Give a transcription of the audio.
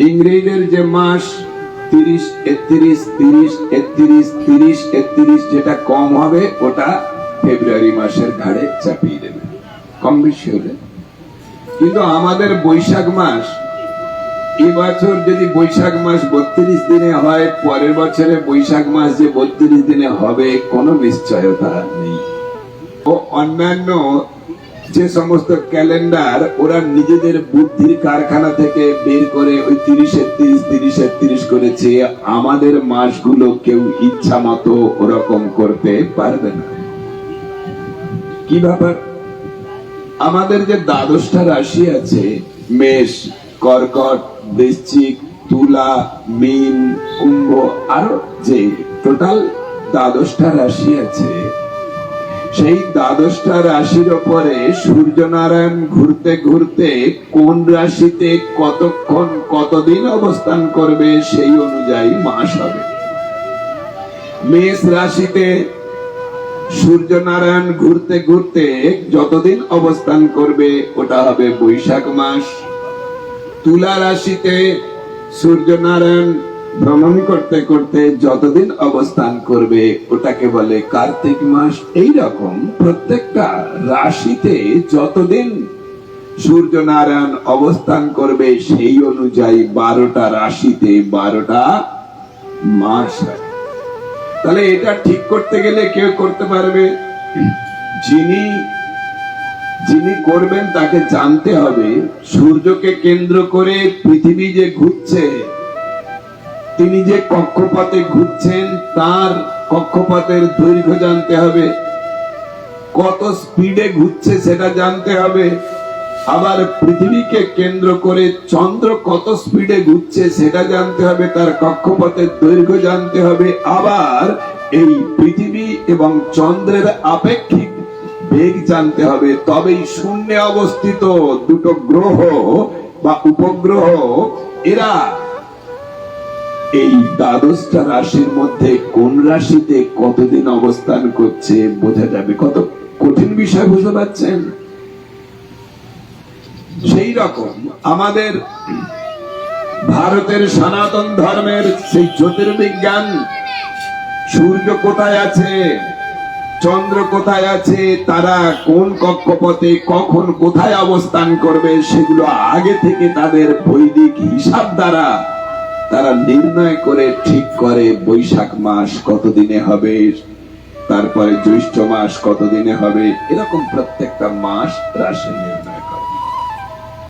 ইংরেজের যে মাস 30, 31, 30, 31, 30, 31 যেটা কম হবে ওটা ফেব্রুয়ারি মাসের ঘাড়ে চাপিয়ে দেবে কম বেশি হলে। কিন্তু আমাদের বৈশাখ মাস, এবছর যদি বৈশাখ মাস 32 দিনে হয়, পরের বছরে বৈশাখ মাস যে 32 দিনে হবে কোনো নিশ্চয়তা নেই। ও অন্যান্য যে সমস্ত ক্যালেন্ডার ওরা নিজেদের বুদ্ধির কারখানা থেকে বের করে ওই 30 করেছে, আমাদের মাসগুলো কেউ ইচ্ছা মতো ওরকম করতে পারবে না। কি ব্যাপার? আমাদের যে দ্বাদশটা রাশি আছে, মেষ, কর্কট, বৃশ্চিক, তুলা, মীন, কুম্ভ, আরো যে টোটাল দ্বাদশটা রাশি আছে, সেই দ্বাদশটা রাশির উপরে সূর্যনারায়ণ ঘুরতে ঘুরতে কোন রাশিতে কতক্ষণ কতদিন অবস্থান করবে সেই অনুযায়ী মাস হবে। মেষ রাশিতে সূর্যনারায়ণ ঘুরতে ঘুরতে যতদিন অবস্থান করবে ওটা হবে বৈশাখ মাস। তুলা রাশিতে সূর্যনারায়ণ ভ্রমণ করতে করতে যতদিন অবস্থান করবে ওটাকে বলে কার্তিক মাস। এই রকম প্রত্যেকটা রাশিতে যতদিন সূর্যনারায়ণ অবস্থান করবে সেই অনুযায়ী 12টা রাশিতে 12টা মাস হয়। তাহলে এটা ঠিক করতে গেলে কেউ করতে পারবে? যিনি করবেন তাকে জানতে হবে সূর্যকে কেন্দ্র করে পৃথিবী যে ঘুরছে, তিনি যে কক্ষপথে ঘুরছেন তার কক্ষপথের দৈর্ঘ্য জানতে হবে, কত স্পিডে ঘুরছে সেটা জানতে হবে। আবার পৃথিবীকে কেন্দ্র করে চন্দ্র কত স্পিডে ঘুরছে সেটা জানতে হবে, তার কক্ষপথের দৈর্ঘ্য জানতে হবে। আবার এই পৃথিবী এবং চন্দ্রের আপেক্ষিক বেগ জানতে হবে। তবেই শূন্যে অবস্থিত দুটো গ্রহ বা উপগ্রহ এরা এই দ্বাদশটা রাশির মধ্যে কোন রাশিতে কতদিন অবস্থান করছে বোঝা যাবে। কত কঠিন বিষয়, বুঝতে পারছেন? সেই রকম আমাদের ভারতের সনাতন ধর্মের সেই জ্যোতির্বিজ্ঞান, সূর্য কোথায় আছে, চন্দ্র কোথায় আছে, তারা কোন কক্ষপথে কখন কোথায় অবস্থান করবে সেগুলো আগে থেকে তাদের বৈদিক হিসাব দ্বারা তারা নির্ণয় করে ঠিক করে বৈশাখ মাস কতদিনে হবে, তারপরে জ্যৈষ্ঠ মাস কতদিনে হবে, এরকম প্রত্যেকটা মাস রাশি নির্ণয়।